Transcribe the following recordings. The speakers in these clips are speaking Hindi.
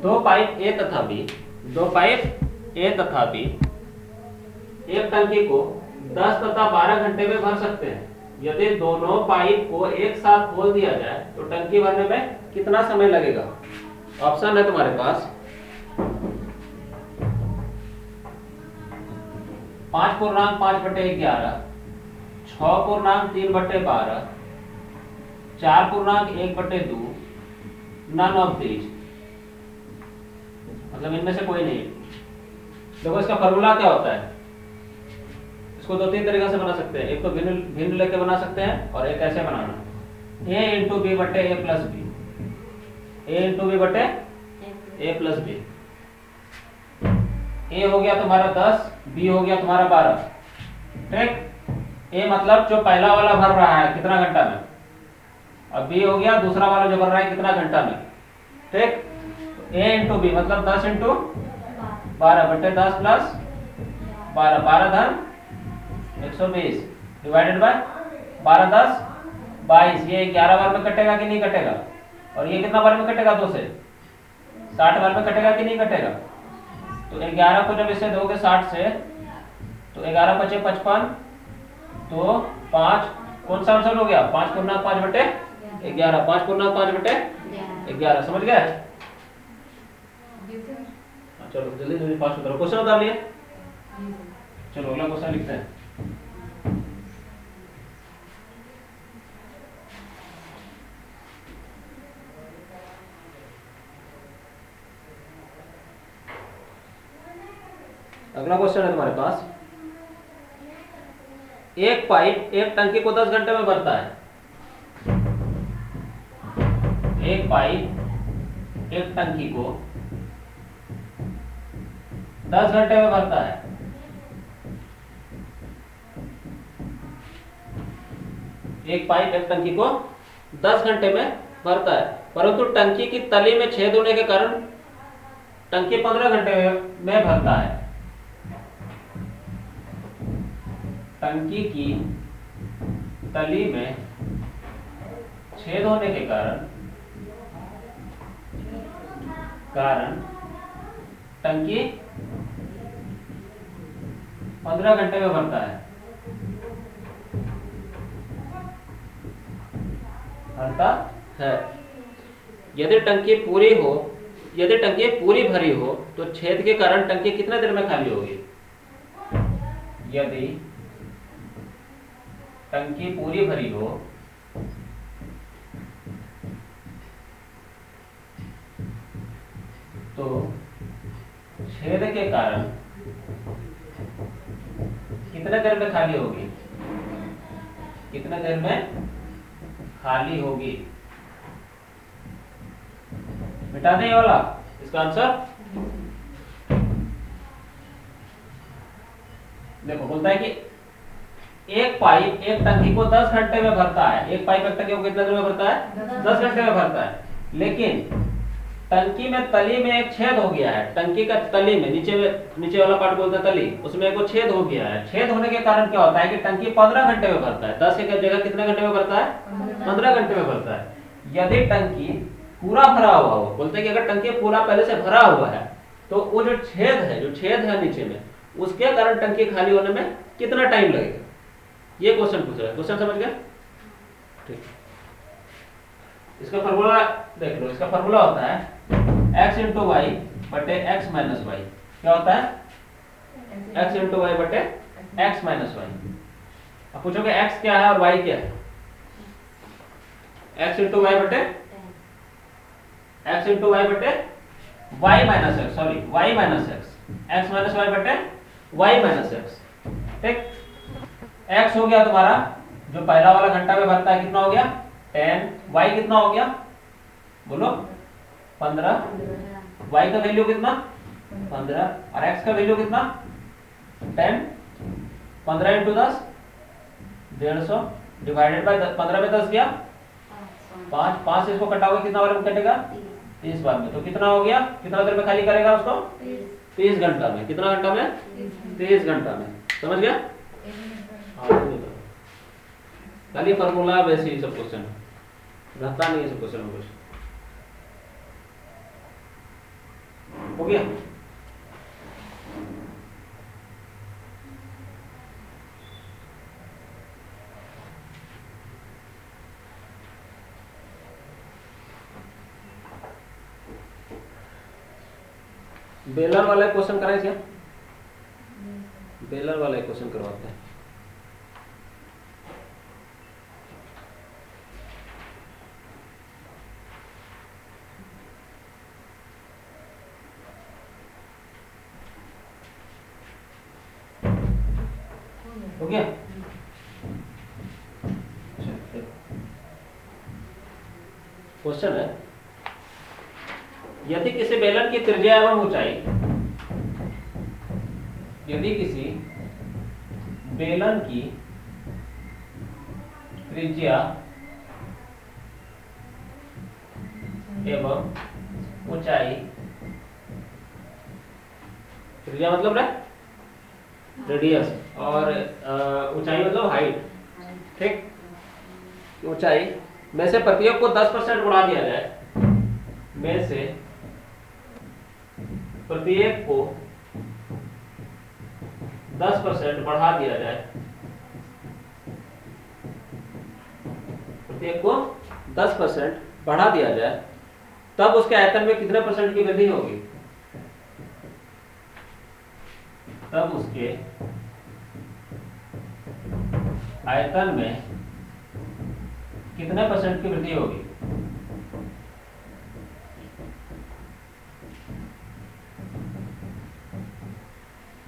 दो पाइप ए तथा बी, दो पाइप ए तथा बी एक टंकी को 10 तथा 12 घंटे में भर सकते हैं। यदि दोनों पाइप को एक साथ खोल दिया जाए तो टंकी भरने में कितना समय लगेगा? ऑप्शन है तुम्हारे पास 5.5/11, 6.3/12, 4.1/2, नन ऑफ दीज। मतलब इनमें से कोई नहीं। देखो इसका फॉर्मूला क्या होता है, इसको दो तीन तरीके से बना सकते हैं। एक तो भिन्न भिन्न लेके बना सकते हैं और एक ऐसे बनाना, a इंटू बी बटे ए प्लस बी, ए इंटू बी बटे ए प्लस बी। ए हो गया तुम्हारा 10, बी हो गया तुम्हारा 12। ठीक, ए मतलब जो पहला वाला भर रहा है कितना घंटा में, और बी हो गया दूसरा वाला जो भर रहा है कितना घंटा में। ठीक, ए इंटू बी मतलब 10 इंटू 12 बटे 10 प्लस 12, 12 धन 120 डिवाइडेड बाय 12 10 22। ये 11 बार में कटेगा कि नहीं कटेगा? और ये कितना बार में कटेगा? 2 से 60 बार में कटेगा कि नहीं कटेगा? तो 11 को जब इससे दोगे 60 से तो 11 बचे 55, तो 5 कौन सा आंसर हो गया? 5/5/11, 5/5/11। समझ गए? चलो जल्दी जल्दी फास्ट करो, क्वेश्चन उतार लिए। चलो अगला क्वेश्चन लिखते हैं। अगला क्वेश्चन है तुम्हारे पास, एक पाइप एक टंकी को 10 घंटे में भरता है। एक पाइप एक टंकी को 10 घंटे में भरता है। एक पाइप एक टंकी को 10 घंटे में भरता है, परंतु टंकी की तली में छेद होने के कारण टंकी 15 घंटे में भरता है। टंकी की तली में छेद होने के कारण टंकी 15 घंटे में भरता है। भरता है। यदि टंकी पूरी भरी हो तो छेद के कारण टंकी कितने देर में खाली होगी? यदि टंकी पूरी भरी हो तो छेद के कारण कितने देर में खाली होगी? कितने देर में खाली होगी? मिटा दें ये वाला, इसका आंसर देखो बोलता है कि एक पाइप एक टंकी को 10 घंटे में भरता है। एक पाइप एक टंकी को कितने देर में भरता है? 10 घंटे में भरता है। लेकिन टंकी में तली में एक छेद हो गया है। टंकी का तली में नीचे वाला पार्ट बोलते हैं तली, उसमें एक छेद हो गया है। छेद होने के कारण क्या होता है कि टंकी 15 घंटे में भरता है। 10 की जगह कितने घंटे में भरता है? 15 घंटे में भरता है। यदि टंकी पूरा भरा हुआ हो, बोलते हैं कि अगर टंकी पूरा पहले से भरा हुआ है तो वो जो छेद है नीचे में, उसके कारण टंकी खाली होने में कितना टाइम लगेगा? ये क्वेश्चन पूछ रहा है। क्वेश्चन समझ गए? ठीक, इसका फॉर्मूला देख लो। इसका फॉर्मूला होता है x इंटू वाई बटे एक्स माइनस वाई। क्या होता है? x इंटू वाई बटे एक्स माइनस वाई। अब पूछोगे x क्या है और y क्या है? x इंटू वाई बटे y minus x, sorry y minus x, x minus y बटे y माइनस एक्स। ठीक, x हो गया तुम्हारा जो पहला वाला घंटा में भरता है, कितना हो गया? 10। y कितना हो गया? बोलो 15। y का वैल्यू कितना? 15। और x का वैल्यू कितना? 10। 15 इंटू 10 150 डिवाइडेड बाय 15 में 10 गया 5। 5 से इसको कटाओगे कितना बार में कटेगा? 30 बार में। तो कितना हो गया? कितना देर में खाली करेगा उसको? 30 घंटा में। कितना घंटा में? 30 घंटा में। समझ गया? खाली फॉर्मूला वैसे ही सब क्वेश्चन रहता नहीं है सब क्वेश्चन में कुछ। हो गया। बेलर वाला क्वेश्चन कराए क्या? बेलर वाला क्वेश्चन करवाते हैं। हो गया। क्वेश्चन है, यदि किसी बेलन की त्रिज्या एवं ऊंचाई, यदि किसी बेलन की त्रिज्या एवं ऊंचाई, त्रिज्या मतलब रेडियस और ऊंचाई मतलब हाइट, ठीक, ऊंचाई में से प्रत्येक को 10% बढ़ा दिया जाए, में से प्रत्येक को 10% बढ़ा दिया जाए, प्रत्येक को 10% बढ़ा दिया जाए, तब उसके आयतन में कितने परसेंट की वृद्धि होगी? तब उसके आयतन में कितने परसेंट की वृद्धि होगी?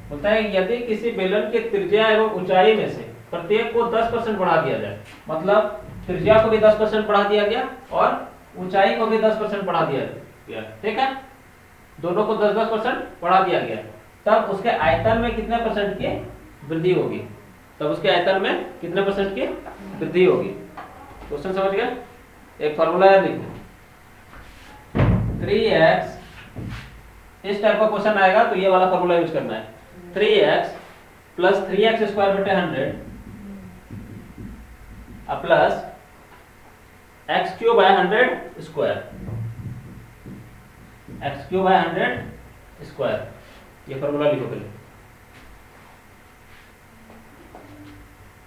बोलता है यदि किसी बेलन की त्रिज्या एवं ऊंचाई में से प्रत्येक को 10% बढ़ा दिया जाए, मतलब त्रिज्या को भी 10% बढ़ा दिया गया और ऊंचाई को भी 10% बढ़ा दिया गया, ठीक है, दोनों को 10-10% बढ़ा दिया गया, तब उसके आयतन में कितने परसेंट की वृद्धि होगी? तब उसके आयतन में कितने परसेंट की वृद्धि होगी? क्वेश्चन समझ गया? एक फॉर्मूला है, लिख 3x, इस टाइप का क्वेश्चन आएगा तो ये वाला फॉर्मूला यूज करना है, 3x प्लस 3x स्क्वायर बटे 100 plus x cube by 100 square, x cube by 100 square, ये फॉर्मूला लिखो पहले।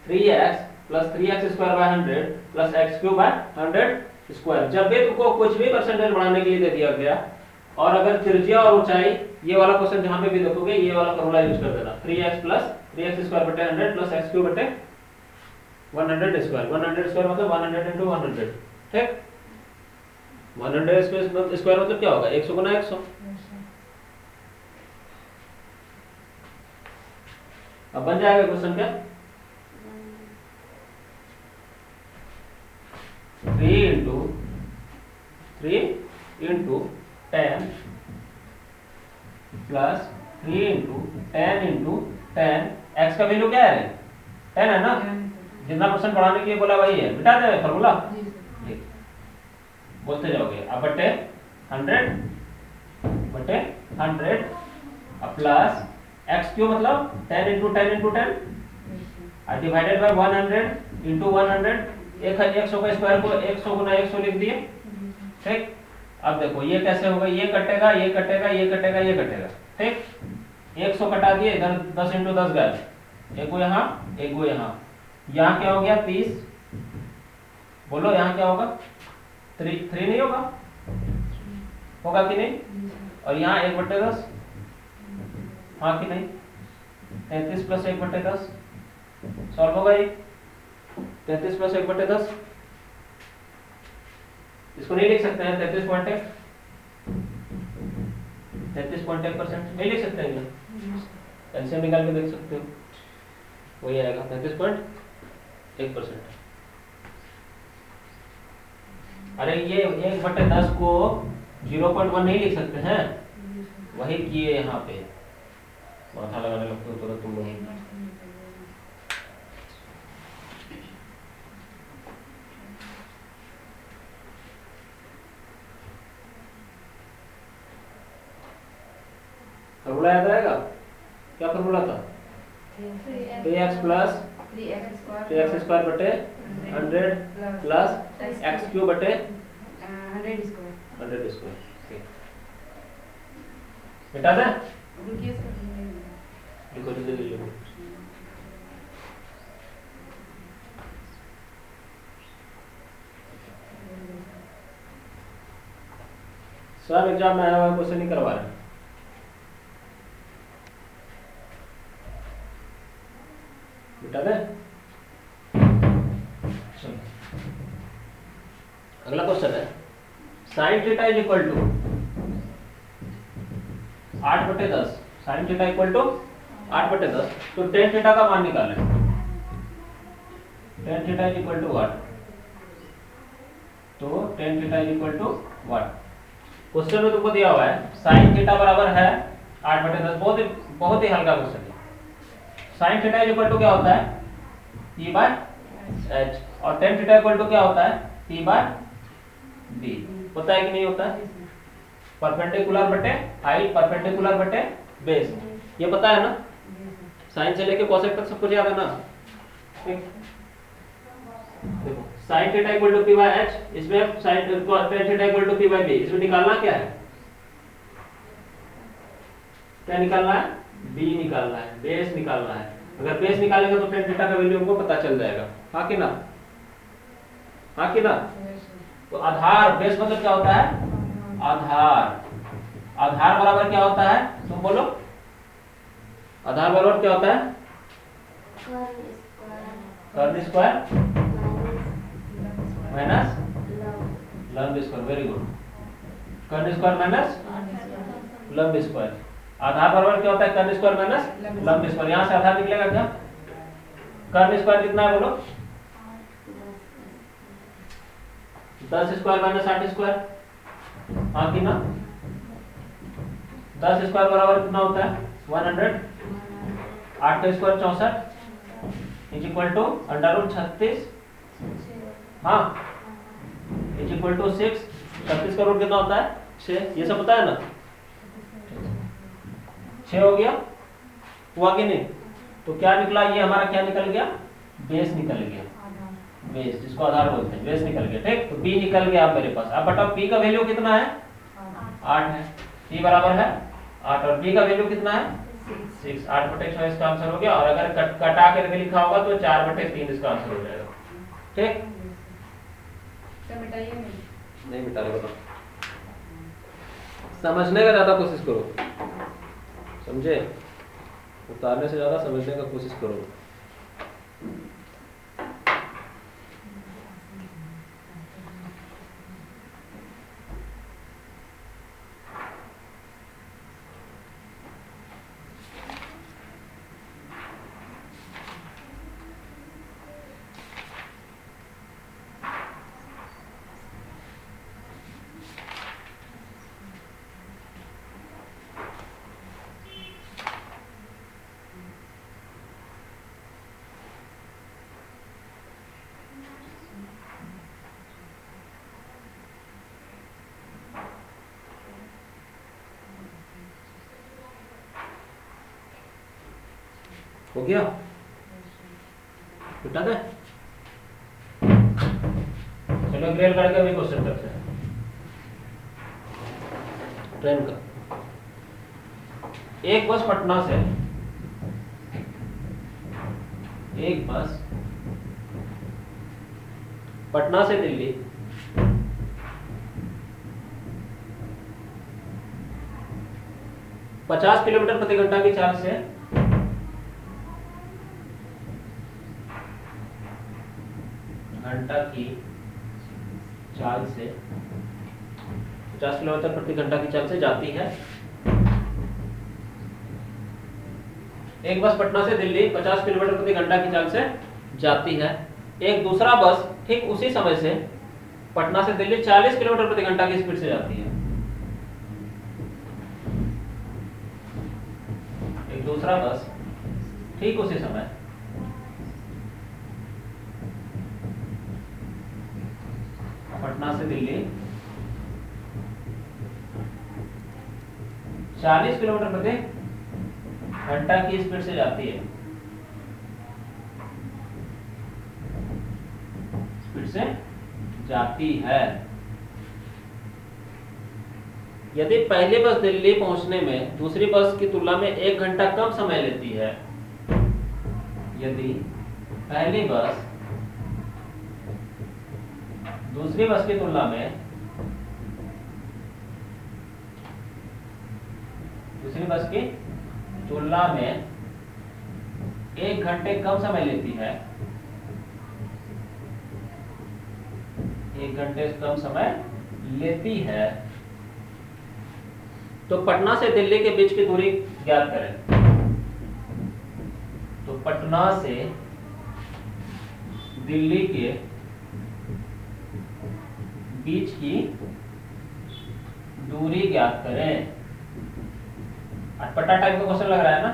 3x plus 3x square by 100 plus x cube by 100 square. जब भी तुमको कुछ भी परसेंटेज बढ़ाने के लिए दे दिया गया और अगर त्रिज्या और ऊंचाई, ये वाला क्वेश्चन जहां पे भी देखोगे ये वाला फॉर्मूला यूज कर देना, 3x प्लस 3x स्क्वायर बटे 100 प्लस x क्यूब बटे 100 स्क्वायर, 100 स्क्वायर मतलब 100 into 100, ठीक, 100 स्क्वायर मतलब क्या होगा? 100 गुना 100। अब बन जाएगा क्वेश्चन क्या? 3 into 10 plus 3 into 10 into 10, x का वैल्यू क्या है? 10 है ना, जितना परसेंट बढ़ाने के लिए बोला वही है, मिटा दे फॉर्मूला, बोलते जाओगे। अब बटे 100 प्लस x क्यूब मतलब 10 into 10 into 10 divided by 100 into 100, 100 का स्क्वायर को 100 गुना 100 लिख दिए, ठीक। अब देखो ये कैसे होगा, ये कटेगा, ये कटेगा, ये कटेगा, ये कटेगा, ठीक, 100 कटा दिए, इधर 10 into 10 गए, एक को यहाँ, एक को यहाँ, यहाँ क्या हो गया 30, बोलो यहाँ क्या होगा? 3 नहीं होगा? होगा कि नहीं? और यहाँ 1/10, हाँ कि नहीं? 33 प्लस 1/10 सॉल्व होगा ये, 33 प्लस 1/10, इसको नहीं लिख सकते हैं 33.1% नहीं लिख सकते हैं, एलसीएम निकाल के देख सकते हो, वही आएगा 33.1%। अरे ये 1/10 को 0.1 नहीं लिख सकते हैं, वही किए यहाँ पे, माथा लगाने लगते हो तुरंत तुम लोग। फॉर्मूला याद आएगा? क्या फॉर्मूला था? 3x प्लस 3x स्क्वायर बटे 100 प्लस x क्यूब बटे 100 स्क्वायर। मिटा दे, रुकिए सर। लिखो जल्दी लिखो। सब एग्जाम में आया हुआ क्वेश्चन नहीं करवा रहे। मिटा दे। चलो अगला क्वेश्चन है, sign theta is equal to 8/10। Sin theta equal to 8/10, तो टेन थीटा का मान निकालें। Tan theta is equal to what? तो tan theta is equal to what? Question में तुमको दिया हुआ है साइन थीटा बराबर है 8/10। बहुत ही हल्का क्वेश्चन है। Sign theta is equal to क्या होता है? E by H. और टेन थीटा इक्वल टू क्या होता है? T by B. होता है कि नहीं होता है? परपेंडिकुलर बटे हाइट, परपेंडिकुलर बटे बेस, ये पता है ना? साइन से लेके कोसेक तक सब कुछ याद है ना? देखो sin theta equal to P by H, इसमें sin tan theta equal to P by B, इसमें निकालना क्या है? क्या निकालना है? बी निकालना है, बेस निकालना है। अगर बेस निकालेंगे तो टेन थीटा का वैल्यू हमको पता चल जाएगा। हाँ कि ना? हाँ कि ना? तो आधार, बेस मतलब क्या होता है? आधार। आधार बराबर क्या होता है? तुम बोलो। आधार बराबर क्या होता है? कर्न स्क्वायर माइनस लंब स्क्वायर। Very good. कर्न स्क्वायर माइनस लंब स्क्वायर। आधार बराबर क्या होता है? कर्न स्क्वायर माइनस लंब स्क्वायर। यहां से आधार निकलेगा क्या? कर्न स्क्वायर कितना है बोलो? 10 स्क्वायर माइनस 8 स्क्वायर। हाँ कि ना? 10 स्क्वायर बराबर कितना होता है? 100। 8 का square 64 is equal to under 36। हाँ इज इक्वल टू 6। 36 का रूट कितना होता है? 6। ये सब पता है ना? 6 हो गया, हुआ कि नहीं? तो क्या निकला? ये हमारा क्या निकल गया? बेस निकल गया। बेस जिसको आधार बोलते हैं, बेस निकल गया। ठीक, तो बी निकल गया आप मेरे पास। अब बताओ बी का वैल्यू कितना है? 8 है। बी बराबर है 8 और बी का वैल्यू कितना है? 6। 8/6 इसका आंसर हो गया। और अगर कटा करके लिखा होगा तो 4/3 इसका आंसर हो जाएगा। ठीक, नहीं मिटा रहे, बताओ। समझने का ज्यादा कोशिश करो, समझे? उतारने से ज्यादा समझने का कोशिश करो। हो गया? उठा दे। चलो रेल गाड़ी का भी क्वेश्चन करते हैं। ट्रेन का। एक बस पटना से, एक बस पटना से दिल्ली 50 किलोमीटर प्रति घंटा की चाल से घंटा की चाल से 50 किलोमीटर प्रति घंटा की चाल से जाती है। एक बस पटना से दिल्ली 50 किलोमीटर प्रति घंटा की चाल से जाती है। एक दूसरा बस ठीक उसी समय से पटना से दिल्ली 40 किलोमीटर प्रति घंटा की स्पीड से जाती है। एक दूसरा बस ठीक उसी समय पटना से दिल्ली 40 किलोमीटर प्रति घंटा की स्पीड से जाती है। स्पीड से जाती है। यदि पहली बस दिल्ली पहुंचने में दूसरी बस की तुलना में 1 घंटा कम समय लेती है, यदि पहली बस दूसरी बस की तुलना में एक घंटे कम समय लेती है, 1 घंटे कम समय लेती है, तो पटना से दिल्ली के बीच की दूरी ज्ञात करें। तो पटना से दिल्ली के बीच की दूरी ज्ञात करें। अटपटा टाइप का क्वेश्चन लग रहा है ना?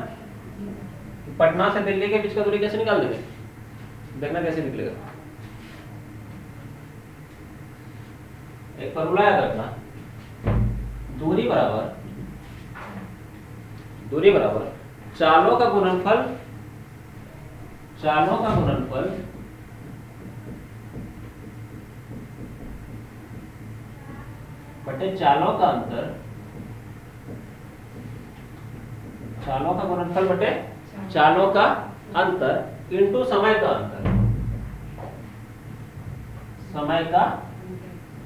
पटना से दिल्ली के बीच का दूरी कैसे निकाल देंगे, देखना कैसे निकलेगा। एक फॉर्मूला याद रखना, दूरी बराबर चालों का गुणनफल बटे चालों का गुणनफल बटे चालों का अंतर इंटू समय का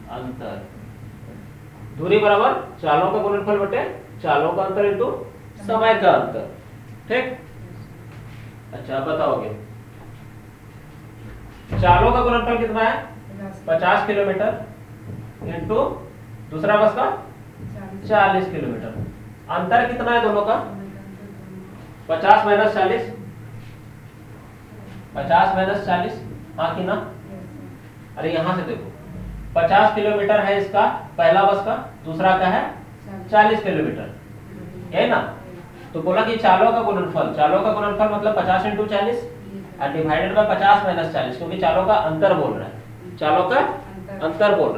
अंतर। दूरी बराबर चालों का गुणनफल बटे चालों का अंतर इंटू समय का अंतर। ठीक, अच्छा बताओगे चालों का गुणनफल कितना है? 50 किलोमीटर इंटू दूसरा बस का 40 किलोमीटर। अंतर कितना है दोनों का? 50 माइनस 40, 50 माइनस 40, हाँ कि ना? अरे यहां से देखो 50 किलोमीटर है इसका पहला बस का, दूसरा का है 40 किलोमीटर, है ना? तो बोला कि चालों का गुणनफल मतलब 50 इंटू 40 और डिवाइडेड बाय 50 माइनस 40, क्योंकि चालों का अंतर बोल रहा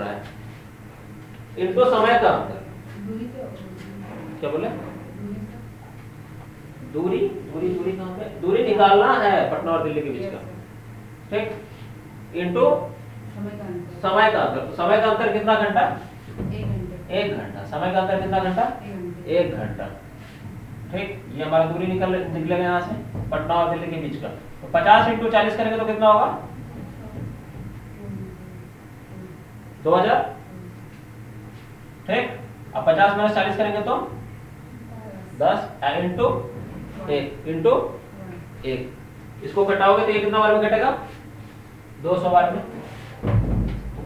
है, इंटू समय का अंतर। क्या बोले? दूरी कहां पे? दूरी निकालना है पटना और दिल्ली के बीच का, ठीक, इंटू समय का अंतर। समय का अंतर कितना घंटा? 1 घंटा। समय का अंतर कितना घंटा? 1 घंटा। ठीक, ये हमारा दूरी निकलेगा यहाँ से पटना और दिल्ली के बीच का। तो 50 इंटू 40 करेंगे तो कितना होगा? 2000। ठीक, अब 50 माइनस 40 करेंगे तो 10 इंटू 1। इसको घटाओगे तो ये कितना बार में घटेगा? 200 बार में।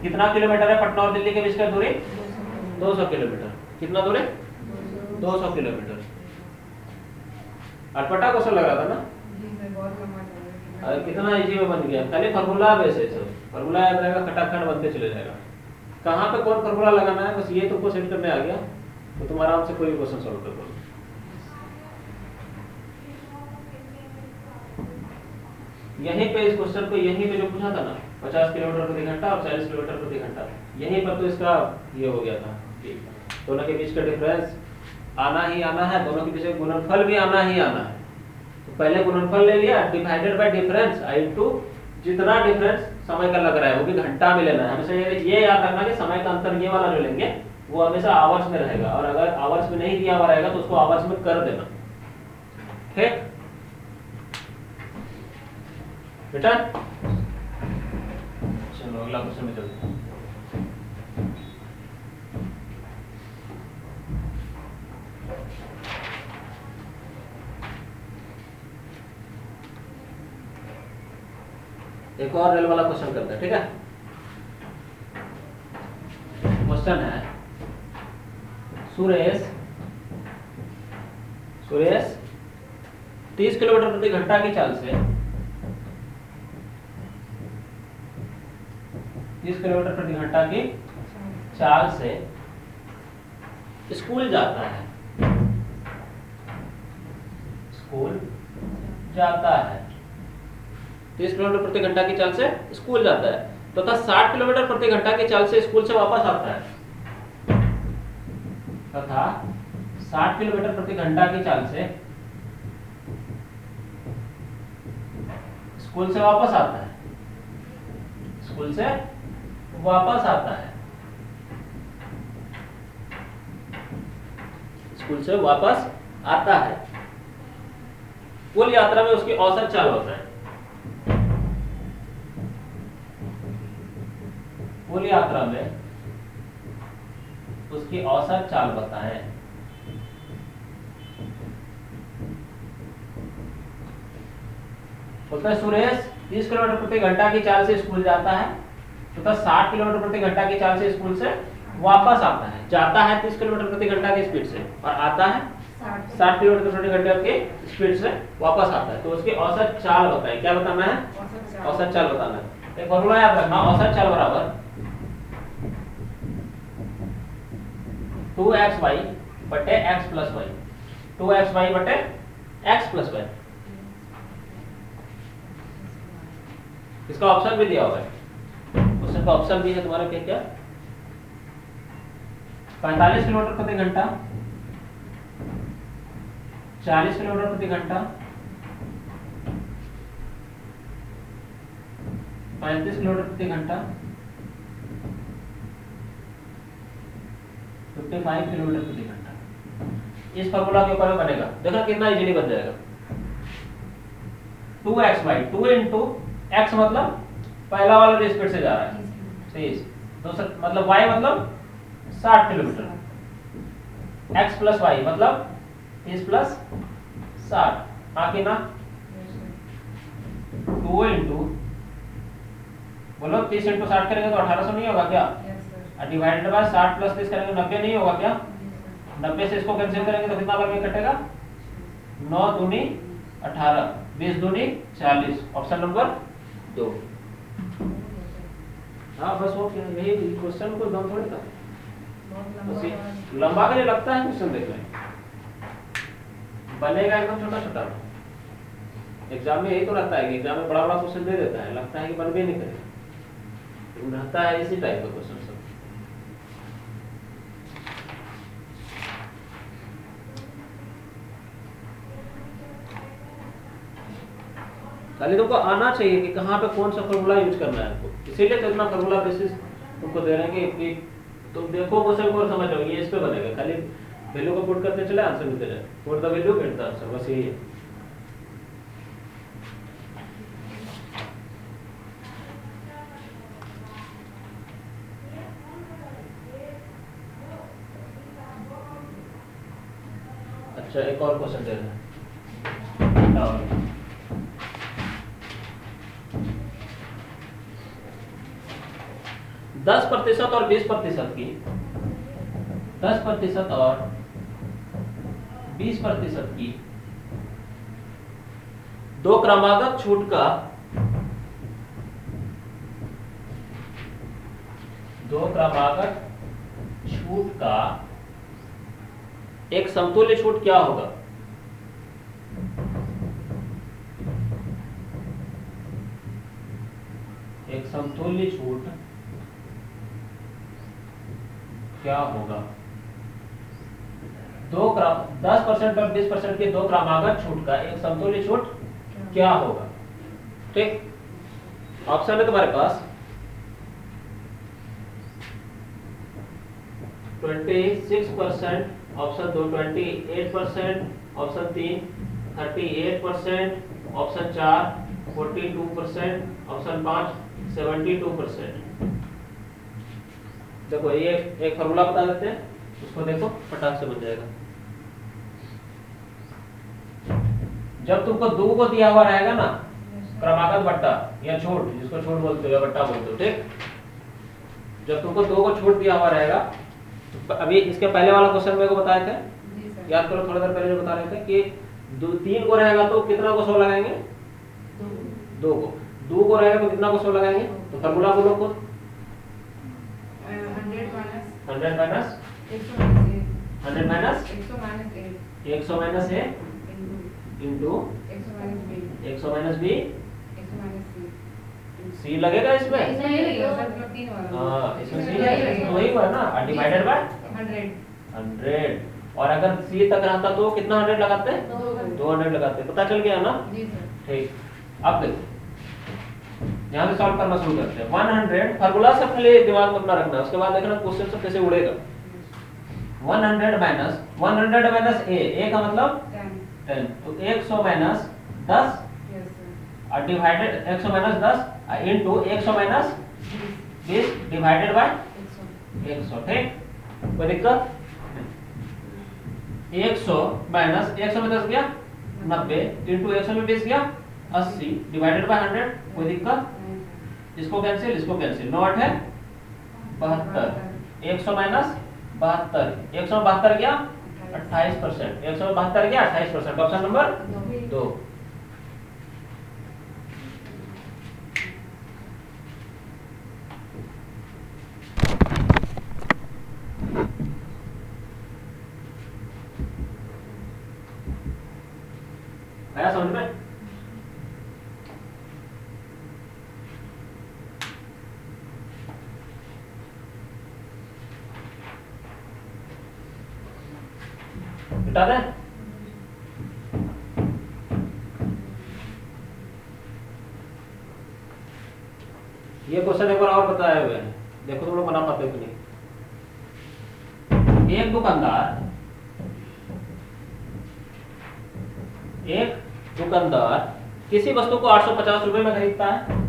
कितना किलोमीटर है पटना और दिल्ली के बीच का दूरी? 200 किलोमीटर। कितना दूरी? 200 किलोमीटर। अटपटा क्वेश्चन लग रहा था ना? कितना इजी में बन गया, खाली फार्मूला वैसे सब फार्मूला याद रहेगा, खटाखट बनते चले जाएगा। कहाँ पे कौन फार्मूला लगाना है बस ये तुमको सेट करने आ गया तो तुम आराम से कोई भी क्वेश्चन सॉल्व कर लो। यहीं पे इस क्वेश्चन को यहीं पे जो पूछा था ना 50 किलोमीटर प्रति घंटा और 40 किलोमीटर प्रति घंटा, यहीं पर तो इसका ये हो गया था कि दोनों के बीच का डिफरेंस आना ही आना है, दोनों के बीच गुणनफल भी आना ही आना है। तो पहले गुणनफल ले लिया डिवाइडेड बाय डिफरेंस इनटू जितना डिफरेंस समय का लग रहा है वो भी घंटा में लेना है। हमेशा ये याद रखना कि समय का अंतर ये वाला जो लेंगे वो हमेशा आवर्स में रहेगा, और अगर आवर्स में नहीं दिया हुआ रहेगा तो उसको आवर्स में कर देना। ठीक बेटा, चलो अगला क्वेश्चन में चलते हैं। एक और रेल वाला क्वेश्चन करते हैं, ठीक है? क्वेश्चन है सुरेश 30 किलोमीटर प्रति घंटा की चाल से 30 किलोमीटर प्रति घंटा की चाल से स्कूल जाता है। 30 किलोमीटर प्रति घंटा की चाल से स्कूल जाता है तथा 60 किलोमीटर प्रति घंटा की चाल से स्कूल से वापस आता है, तथा 60 किलोमीटर प्रति घंटा की चाल से स्कूल से वापस आता है। स्कूल से वापस आता है। कुल यात्रा में उसकी औसत चाल होता है। कुल यात्रा में उसकी औसत चाल बताएं। बोलता सुरेश 30 किलोमीटर प्रति घंटा की चाल से स्कूल जाता है तथा 60 किलोमीटर प्रति घंटा की चाल से स्कूल से वापस आता है। जाता है 30 किलोमीटर प्रति घंटा की स्पीड से और आता है 60 किलोमीटर प्रति घंटा की स्पीड से वापस आता है। तो उसकी औसत चाल बताएं। क्या बताना है? औसत चाल बताना है। एक फॉर्मूला याद रखना, औसत चाल बराबर 2xy बटे x प्लस वाई। 2xy बटे x प्लस वाई। इसका ऑप्शन भी दिया हुआ है, क्वेश्चन का ऑप्शन भी है तुम्हारा क्या? 45 किलोमीटर प्रति घंटा, 40 किलोमीटर प्रति घंटा, 35 किलोमीटर प्रति घंटा, 55 किलोमीटर प्रति घंटा। इस फॉर्मूला के ऊपर में बनेगा, देखो कितना इजीली बन जाएगा। 2xy 2 इंटू x मतलब पहला वाला जो स्पीड से जा रहा है 30, दूसरा मतलब y मतलब 60 किलोमीटर, x प्लस y मतलब 30 प्लस 60, आगे ना 2 इंटू बोलो 30 इंटू 60 करेंगे तो 1800 नहीं होगा क्या? डिवाइडेड बाय 60 प्लस 30 करेंगे 90 नहीं होगा क्या? 90 से इसको कैंसिल करेंगे तो कितना बार में कटेगा? 9 दूनी 18, 20 दूनी 40, ऑप्शन नंबर 2। हाँ बस हो गया, यही क्वेश्चन को दम थोड़ी था, लंबा के लिए लगता है क्वेश्चन देखने बनेगा एकदम छोटा छोटा। एग्जाम में यही तो रहता है कि एग्जाम में बड़ा बड़ा क्वेश्चन दे देता है, लगता है कि बन भी नहीं करेगा, रहता है इसी टाइप का क्वेश्चन सब। खाली तुमको आना चाहिए कि कहाँ पे कौन सा फॉर्मूला यूज करना है आपको, इसीलिए तो इतना फॉर्मूला बेसिस तुमको दे रहे हैं कि तुम देखो क्वेश्चन को समझ लो ये इस पे बनेगा, खाली वैल्यू को पुट करते चले आंसर मिलते जाए, put the value get the answer, बस यही है। अच्छा एक और क्वेश्चन दे रहे हैं, 10% और 20% की 10% और 20% की दो क्रमागत छूट का एक समतुल्य छूट क्या होगा? एक समतुल्य छूट क्या होगा? 10% और 20% के दो क्रमागत छूट का एक समतुल्य छूट क्या होगा? ठीक, ऑप्शन है तुम्हारे पास 26%, ऑप्शन 2 28%, ऑप्शन 3 38%, ऑप्शन 4 42%, ऑप्शन 5 72%। देखो ये एक फॉर्मूला बता देते हैं, उसको देखो फटाक से बन जाएगा। जब तुमको दो को दिया हुआ रहेगा ना, क्रमागत बट्टा या छूट, जिसको छूट बोलते हो या बट्टा बोलते हो, ठीक, जब तुमको दो को छूट दिया हुआ रहेगा, तो अभी इसके पहले वाला क्वेश्चन मेरे को बताए थे, याद करो थोड़ी देर पहले जो बता रहे थे कि 3 को रहेगा तो कितना को 100 लगाएंगे? 2 को। 2 को रहेगा तो कितना को 100 लगाएंगे? तो फॉर्मूला बोलो खुद। 100 माइनस 100 माइनस 100 माइनस ए इंटू 100 माइनस बी, सी लगेगा इसमें? हाँ इसमें सी है, तो वही हुआ ना, डिवाइडेड बाय 100। और अगर सी तक रहता तो कितना 100 लगाते? 200 लगाते। पता चल गया ना? ठीक, अब देखो यहाँ से सॉल्व करना शुरू करते हैं। 100 फार्मूला सब खाली दिमाग में अपना रखना है, उसके बाद देखना क्वेश्चन सब कैसे उड़ेगा। 100 माइनस ए का मतलब 10, तो 100 माइनस 10 और divided 100 minus 10 into 100 minus 20 divided by 100। ठीक, कोई दिक्कत? 100 माइनस 100 में 10 गया 90 इनटू 100 में 20 गया 80 डिवाइडेड बाय 100। कोई दिक्कत? इसको कैंसिल 9 8 है 72, 100 माइनस 72, 172 गया 28%, 172 गया 28%। Option number 2। आया समझ में? बता दें? ये क्वेश्चन एक बार और बताया हुआ है, देखो तुम लोग बना पाते हो कि नहीं। एक दुकानदार किसी वस्तु को 850 रुपए में खरीदता है।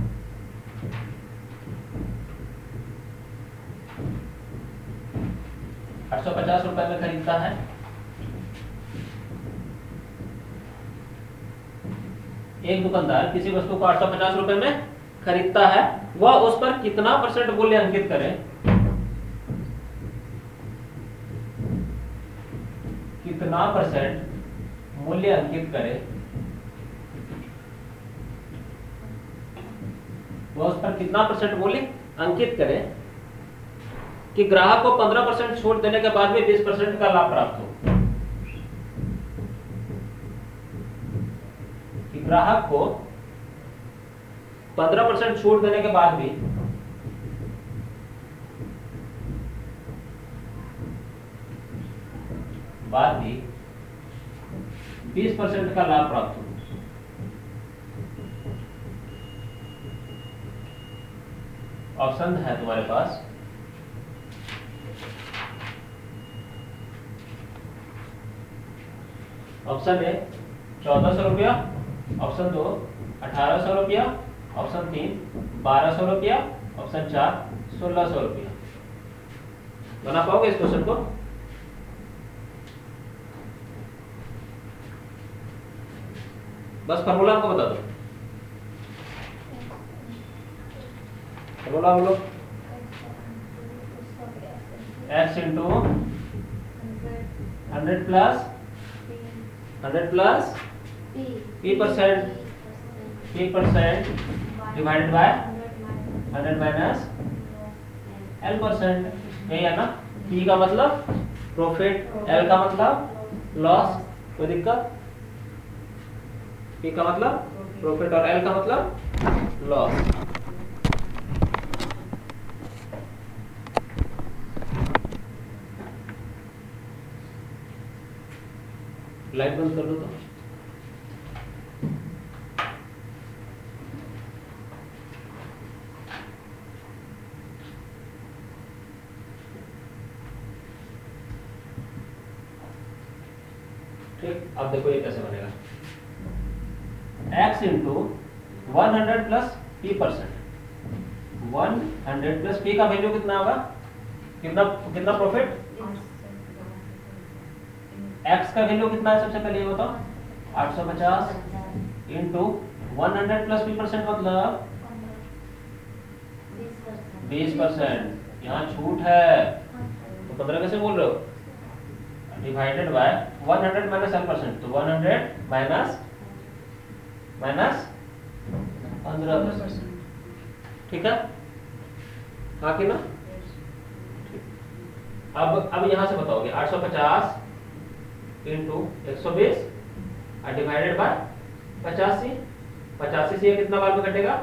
₹850 में खरीदता है। एक दुकानदार किसी वस्तु को 850 रुपए में खरीदता है, वह उस पर कितना % मूल्य अंकित करे? कितना % मूल्य अंकित करे? वह उस पर कितना % मूल्य अंकित करे कि ग्राहक को 15% छूट देने के बाद भी 20% का लाभ प्राप्त हो? कि ग्राहक को 15% छूट देने के बाद भी बाद भी 20% का लाभ प्राप्त हो। ऑप्शन है तुम्हारे पास ऑप्शन ए 1400 रुपया, ऑप्शन 2 1800 रुपया, ऑप्शन 3 1200 रुपया, ऑप्शन 4 1600 रुपया। बना पाओगे इस क्वेश्चन को? बस फॉर्मूला आपको बता दो। फॉर्मूला हम लोग x into 100 plus p% divided by 100 minus l%। यही है ना? p का मतलब प्रॉफिट, l का मतलब लॉस। कोई दिक्कत? p का मतलब प्रॉफिट और l का मतलब लॉस। लाइट बंद कर दो तो। ठीक, अब देखो ये कैसे बनेगा। x into 100 plus p%। 100 plus p का वैल्यू कितना होगा? कितना प्रॉफिट? x का वैल्यू कितना है सबसे पहले ये बताओ? 850 इंटू 100 प्लस p% मतलब 20%। यहाँ छूट है तो 15 कैसे बोल रहे हो? डिवाइडेड बाय 100 माइनस l%, तो 100 माइनस 15%। ठीक है? हाँ कि ना? अब यहाँ से बताओगे 850 इंटू 120 डिवाइडेड बाय 85। 85 से ये कितना बार में कटेगा?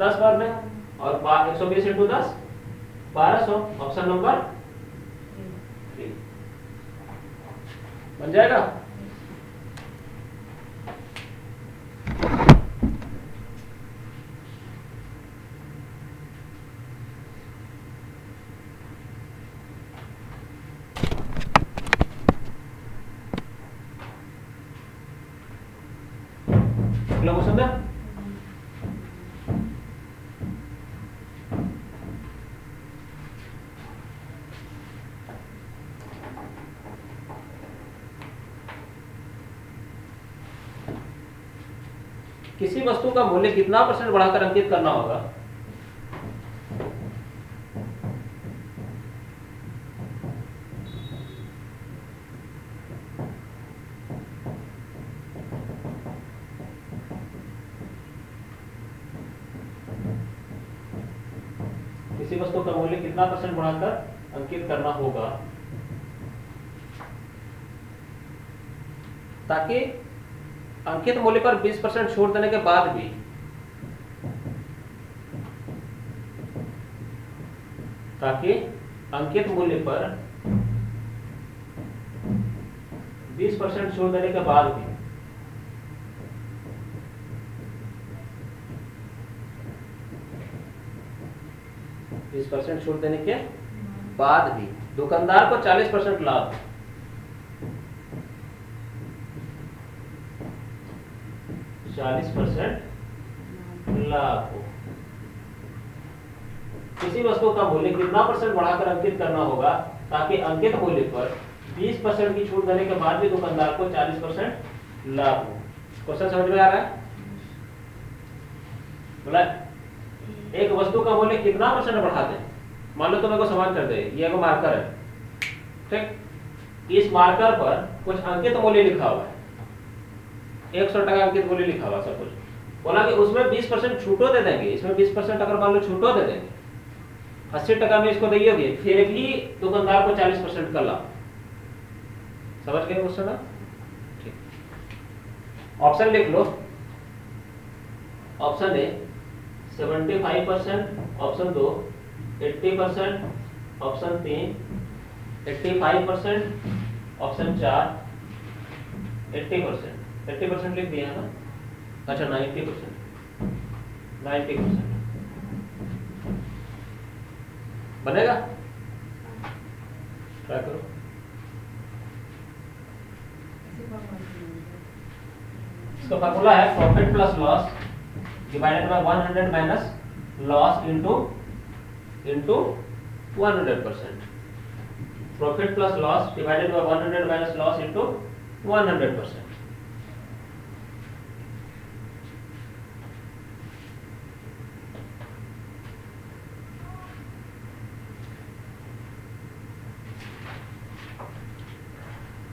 10 बार में। और 120 इंटू 10 1200। ऑप्शन नंबर 3 बन जाएगा। किसी वस्तु का मूल्य कितना % बढ़ाकर अंकित करना होगा? किसी वस्तु का मूल्य कितना % बढ़ाकर अंकित करना होगा ताकि अंकित मूल्य पर 20% छूट देने के बाद भी अंकित मूल्य पर 20% छूट देने के बाद भी छूट देने के बाद भी दुकानदार को 40% लाभ, लाभ हो। किसी वस्तु का मूल्य कितना % बढ़ाकर अंकित करना होगा ताकि अंकित मूल्य पर 20% की छूट देने के बाद भी दुकानदार को 40% लाभ हो। क्वेश्चन समझ में आ रहा है? बोला एक वस्तु का मूल्य कितना % बढ़ा दे, मान लो तुम्हें को सामान कर दे, ये एक मार्कर है, ठीक, इस मार्कर पर कुछ अंकित मूल्य लिखा हुआ है, 100 टका अंकित मूल्य लिखा हुआ सब कुछ, बोला कि उसमें 20% छूटो दे देंगे, इसमें 20% अगर मान लो छूटो दे देंगे, 80 टका में इसको दियोगे, फिर भी दुकानदार को 40% का लाभ। समझ गए क्वेश्चन? ठीक, ऑप्शन लिख लो। Option A 75%, option 2 80%, option 3 85%, option 4 80%। 80% लिख दिया है ना? अच्छा 90%, 90% बनेगा? ट्राई करो। इसका फॉर्मूला है profit plus loss divided by 100 minus loss into 100%। Profit plus loss divided by 100 minus loss into 100%।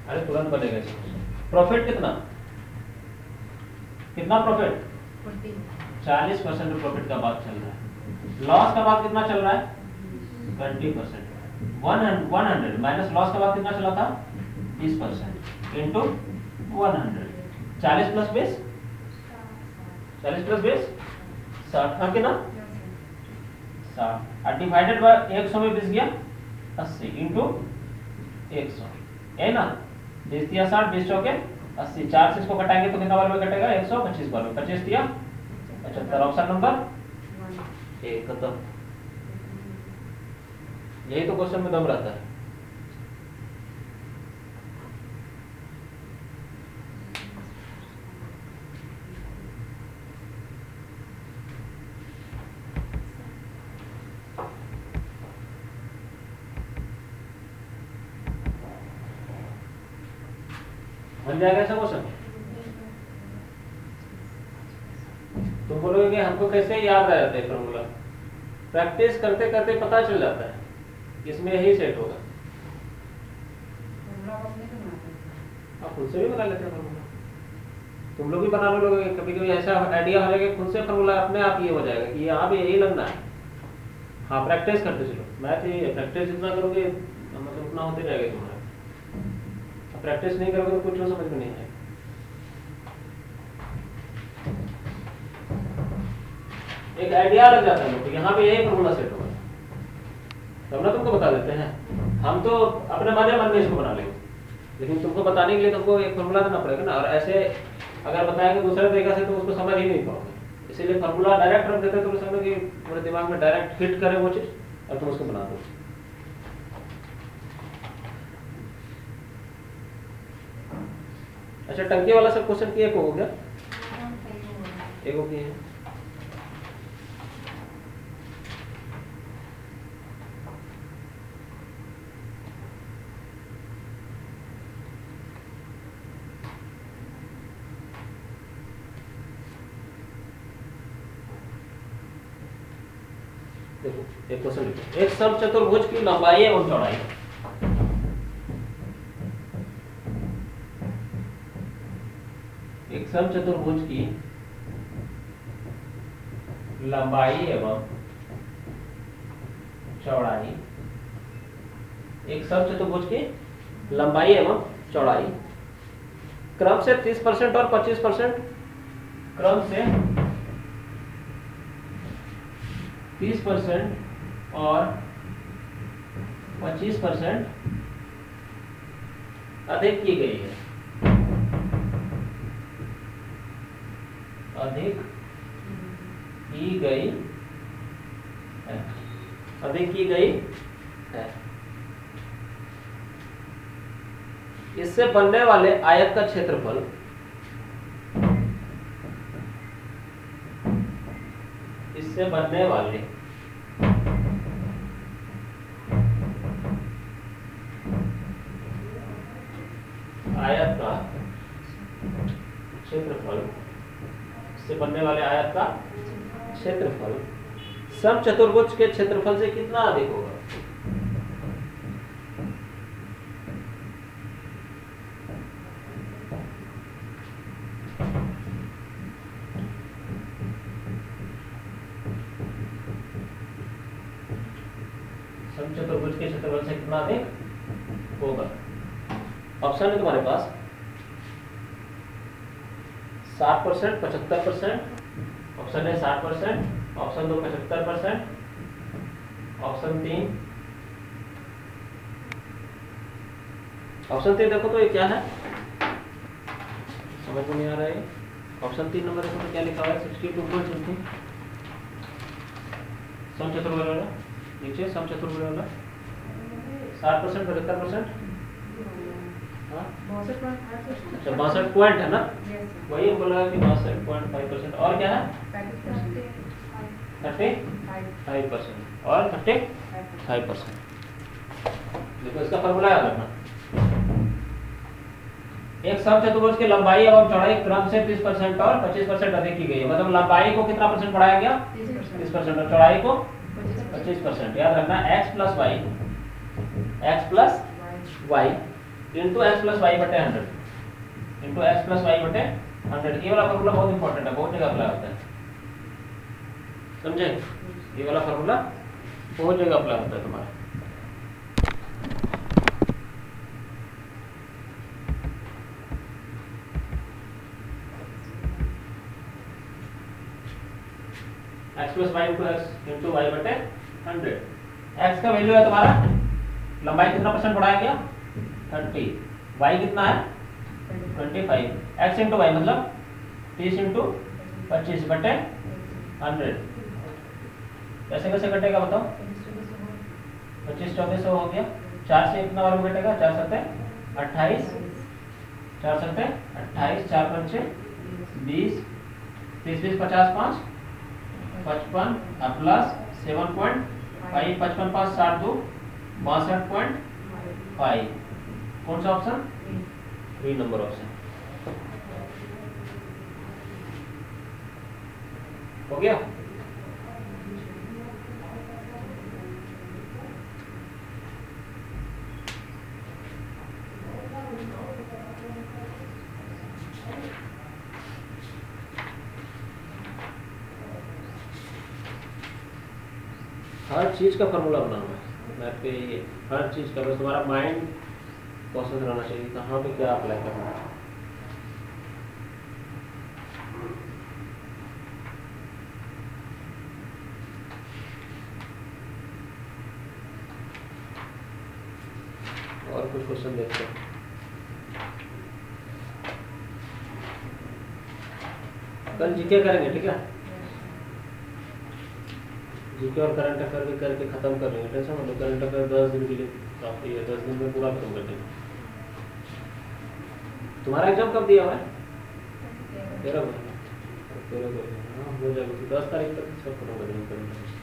अरे तुरंत बनेगा। प्रॉफिट कितना प्रॉफिट 40% प्रॉफिट का बात चल रहा है। लॉस का बात कितना चल रहा है? 20%। 100 माइनस लॉस का बात कितना चला था? 20% इंटू 100। 40 प्लस 20 60। हाँ कि ना? 60 डिवाइडेड बाय 100 में 20 गया 80 इंटू 100 है ना? 20 दिया 60, 20 चौके 80, 4 से इसको घटाएंगे तो कितना बार में कटेगा? 125 बार में। 25 दिया 75। ऑप्शन नंबर 1 खत्म। यही तो क्वेश्चन में दम रहता है। बन जाएगा ऐसा क्वेश्चन? तुम बोलोगे कि हमको कैसे याद आ जाता है फॉर्मूला? प्रैक्टिस करते करते पता चल जाता है, इसमें यही सेट होगा। आप खुद से भी बना लेते हैं फॉर्मूला, तुम लोग भी बना लोगे। कभी कभी ऐसा आइडिया हो जाएगा खुद से फॉर्मूला अपने आप ये हो जाएगा कि यहाँ भी यही लगना है। हाँ प्रैक्टिस करते चलो, मैथ ही प्रैक्टिस जितना करोगे मतलब उतना होते जाएगा तुम्हारा। प्रैक्टिस नहीं करोगे तो कुछ हो समझ में नहीं आएगा। एक आइडिया लग जाता है, तो यहाँ पे यही फॉर्मूला सेट होगा, तब ना तुमको बता देते हैं। हम तो अपने मन में इसको बना लेंगे, लेकिन तुमको बताने के लिए तुमको एक फॉर्मूला देना पड़ेगा ना। और ऐसे अगर बताएंगे दूसरे तरीका से तो उसको समझ ही नहीं पाओगे। इसीलिए फॉर्मूला डायरेक्ट रख देते तो समझ कि पूरे दिमाग में डायरेक्ट फिट करे वो चीज और तुम उसको बना दो। अच्छा टंकी वाला सब क्वेश्चन की एक हो गया? एक हो गया। देखो एक क्वेश्चन लिखो, एक समचतुर्भुज की लंबाई एवं चौड़ाई, एक समचतुर्भुज की लंबाई एवं चौड़ाई, एक समचतुर्भुज की लंबाई एवं चौड़ाई क्रम से 30% और 25%, क्रम से 30% और 25% अधिक की गई है, अधिक की गई है, अधिक की गई है। इससे बनने वाले आयत का क्षेत्रफल इससे बनने वाले आयत का क्षेत्रफल, इससे बनने वाले आयत का क्षेत्रफल समचतुर्भुज के क्षेत्रफल से कितना अधिक होगा? समचतुर्भुज के क्षेत्रफल से कितना अधिक होगा? ऑप्शन है तुम्हारे पास 60%, 75%, ऑप्शन है 60%, ऑप्शन 2 75%, ऑप्शन 3 देखो तो ये क्या है, समझ में नहीं आ रहा है। ऑप्शन 3 नंबर देखो तो क्या लिखा हुआ है, 62.something, समचतुर्भुज वाला नीचे, समचतुर्भुज वाला 60%, 75%, अच्छा 62 पॉइंट है ना, वही हमको लगा कि 62.5%, और क्या है 35% और 35%। देखो इसका फॉर्मूला याद रखना, एक समचतुर्भुज की लंबाई एवं चौड़ाई क्रम से 30% और 25% अधिक की गई है, मतलब लंबाई को कितना परसेंट बढ़ाया गया 30% और चौड़ाई को 25%। याद रखना x plus y into x plus y बटे 100, इंटू एक्स प्लस वाई बटे 100। ये वाला फॉर्मूला बहुत इंपॉर्टेंट है, बहुत जगह अप्लाई होता है, समझे? ये वाला फॉर्मूला बहुत जगह अप्लाई होता है तुम्हारा। X plus y into y बटे 100। एक्स का वैल्यू है तुम्हारा, लंबाई कितना परसेंट बढ़ाया गया 30, वाई कितना है 25, एक्स इंटू वाई मतलब 30 इंटू 25 बटे 100। कैसे कैसे कटेगा बताओ, 25 2400 हो गया, 4 से कितना बार में कटेगा, 4 सत्ते 28, 4 सत्ते 28, 4 पंचे 20, 30 20 50 5 55 प्लस 7.5, 55 5 62 62.5। कौन सा ऑप्शन, 3 नंबर ऑप्शन हो गया। हर चीज का फॉर्मूला बनाना है मैथ पे, ये हर चीज का, बस तुम्हारा माइंड प्रोसेस रहना चाहिए कहाँ पे क्या अप्लाई करना है। और कुछ क्वेश्चन देखते हैं। कल जीके करेंगे, ठीक है? जीके और करंट अफेयर भी करके खत्म कर लेंगे, टेंशन मत लो। करंट अफेयर 10 दिन के लिए काफी है, 10 दिन में पूरा खत्म कर देंगे। तुम्हारा एग्जाम कब दिया हुआ है? 13 को, 13 को, हाँ हो जाएगा, 10 तारीख तक सब खत्म कर देंगे करंट अफेयर।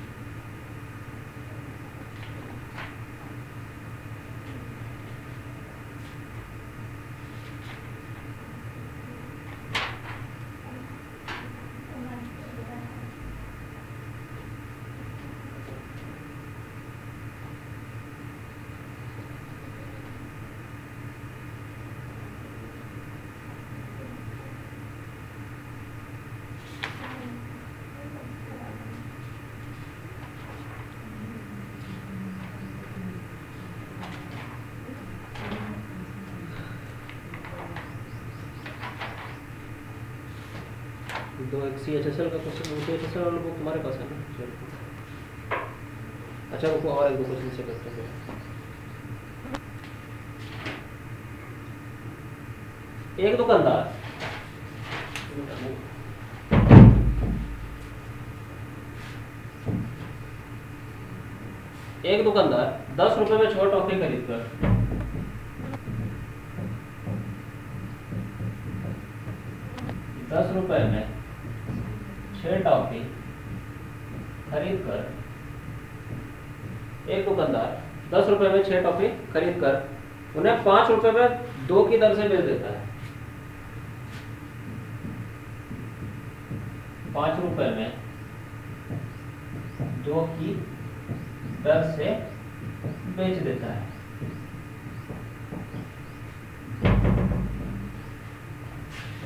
दो एक CHSL का क्वेश्चन, CHSL वाला बुक तुम्हारे पास है ना? चलो अच्छा, रुको और एक दो क्वेश्चन से करते हैं। एक दुकानदार एक दुकानदार 10 रुपए में 6 टॉफी खरीद कर 10 रुपए में 6 टॉफी खरीद कर, एक दुकानदार 10 रुपए में 6 टॉफी खरीद कर उन्हें 5 रुपए में 2 की दर से बेच देता है। 5 रुपए में 2 की दर से बेच देता है।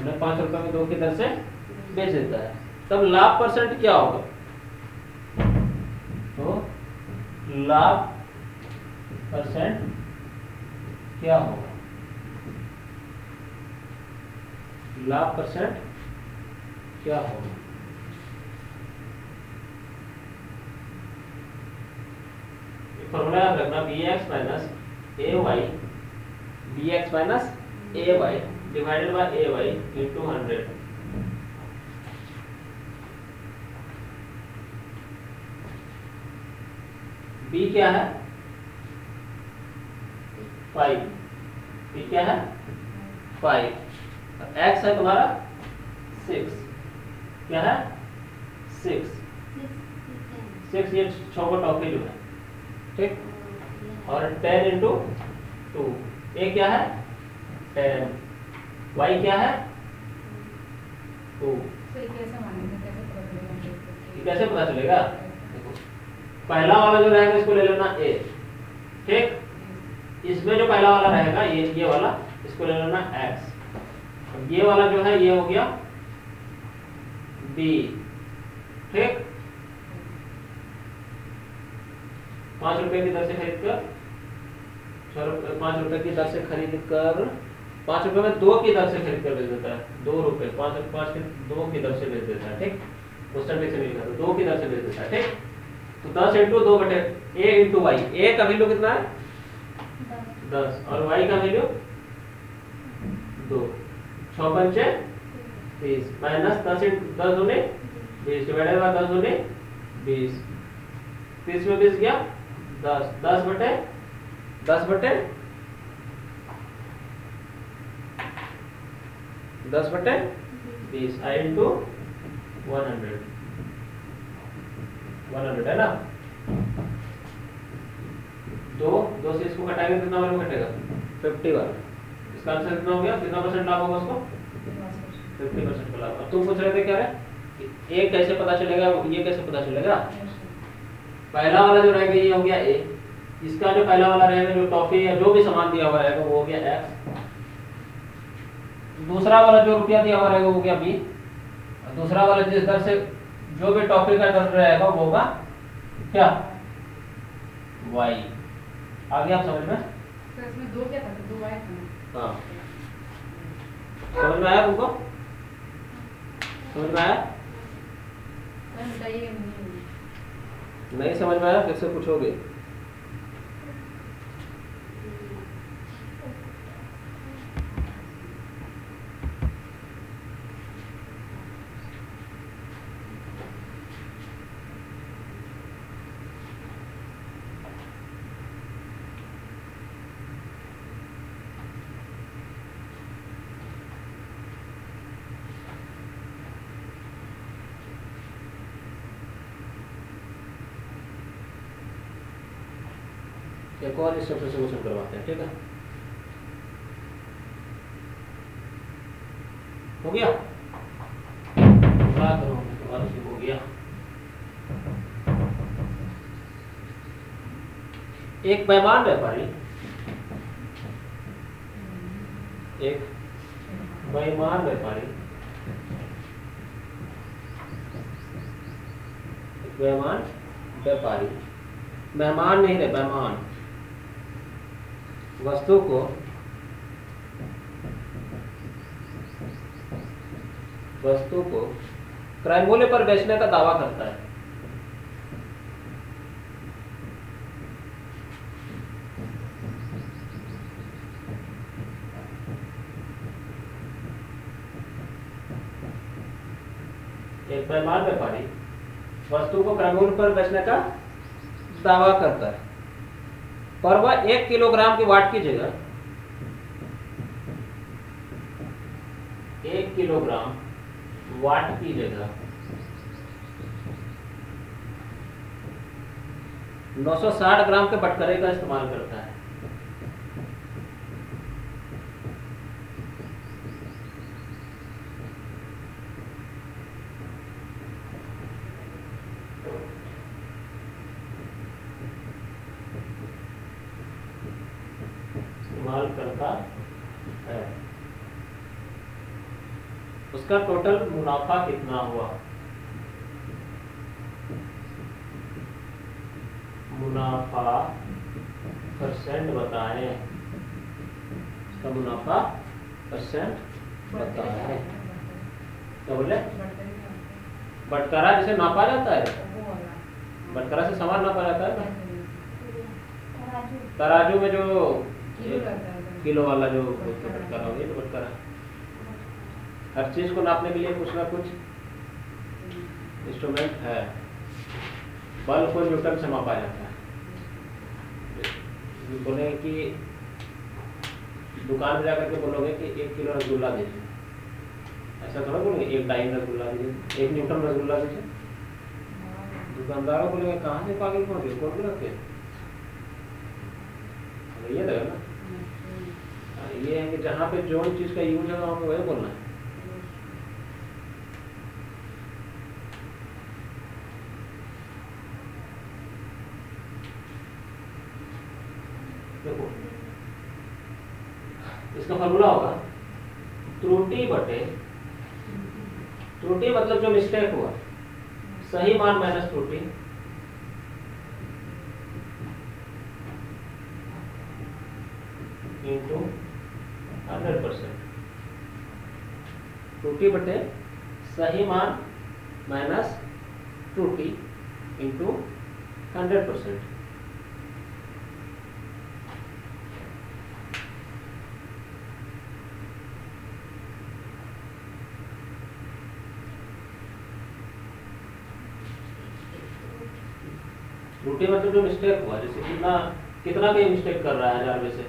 उन्हें 5 रुपए में 2 की दर से बेच देता है, तब लाभ परसेंट क्या होगा? तो लाभ परसेंट क्या होगा? लाभ परसेंट क्या होगा? फॉर्मूला याद रखना, bx minus ay divided by ay into 100। b क्या है? 5। b क्या है? 5। x है तुम्हारा 6। क्या है? 6 ये 6 का टॉफी जो है, ठीक। और 10 इंटू 2, ए क्या है? 10, y क्या है? 2। कैसे पता चलेगा? देखो, पहला वाला जो रहेगा इसको ले लेना a, ठीक। इसमें जो पहला वाला रहेगा ये वाला, इसको ले लेना x। और ये वाला जो है ये हो गया b, ठीक। 5 रुपए की दर से खरीद कर 5 रुपए की दर से खरीद कर 5 रुपए में 2 की दर से खरीद कर बेच देता है। 2 रुपए 5 के 2 की दर से बेच देता है, ठीक। क्वेश्चन में से नहीं लिखा, तो 2 की दर से बेच देता है, ठीक। तो 10 इंटू 2 बटे a इंटू वाई। a का वैल्यू कितना है? 10 और y का वैल्यू 2। 6 पंचे 30 माइनस 10 दूनी 20 डिवाइडेड बाय 10 दूनी 20। 30 में 20 गया 10, 10 बटे 10 बटे 20 आई इंटू 100 है ना। 2 से इसको घटाएंगे कितना वैल्यू घटेगा? 51। इसका आंसर कितना हो गया? कितना परसेंट लाभ होगा उसको? 50% का लाभ। अब तुम पूछ रहे थे क्या है, ए कैसे पता चलेगा, ये कैसे पता चलेगा? पहला वाला जो रहेगा ये हो गया ए, इसका जो पहला वाला रहेगा जो टॉफी या जो भी सामान दिया हुआ रहेगा वो हो गया एक्स। दूसरा वाला जो रुपया दिया हुआ रहेगा वो हो गया बी। और दूसरा वाला जिस दर से जो भी टॉफी का दर रहेगा वो होगा क्या? वाई। आ गया आप समझ में? तो इसमें 2 क्या था? 2 वाई था। हाँ, समझ में आया तुमको? समझ में आया? नहीं समझ में आया फिर से पूछोगे। एक और इस चैप्टर से क्वेश्चन करवाते हैं, ठीक है? हो गया? बात हो गया। एक बेईमान व्यापारी मेहमान नहीं रहे, बेईमान वस्तु को क्रय मूल्य पर बेचने का दावा करता है। एक बेईमान व्यापारी वस्तु को क्रय मूल्य पर बेचने का दावा करता है, पर वह 1 किलोग्राम की वाट की जगह 1 किलोग्राम वाट की जगह 960 ग्राम के बटकरे का इस्तेमाल करता है। इस्तेमाल करता है। उसका टोटल मुनाफा कितना हुआ? मुनाफा परसेंट बताएं। उसका मुनाफा परसेंट बताएं। क्या बोले? बटकरा जिसे नापा जाता है, बटकरा से सामान नापा जाता है ना, तराजू में जो किलो वाला जो बटकरा होगी, तो बटकरा हर चीज को नापने के लिए कुछ ना कुछ इंस्ट्रूमेंट है। बल को न्यूटन से मापा जाता है। बोले कि दुकान में जाकर के बोलोगे कि 1 किलो रसगुल्ला दीजिए, ऐसा थोड़ा बोलेंगे 1 डाइन रसगुल्ला दीजिए, 1 न्यूटन रसगुल्ला दीजिए। दुकानदारों बोलेंगे कहाँ से पागल पहुंच गए, कौन रखे ये ना। ये है कि जहाँ पे जो चीज का यूज है वहाँ पे वही बोलना है। देखो इसका फॉर्मूला होगा त्रुटि बटे, त्रुटि मतलब जो मिस्टेक हुआ, सही मान माइनस त्रुटि इंटू 100%। त्रुटि बटे सही मान माइनस त्रुटि इंटू 100%। त्रुटि मतलब जो मिस्टेक हुआ, जैसे कितना का मिस्टेक कर रहा है 1000 में से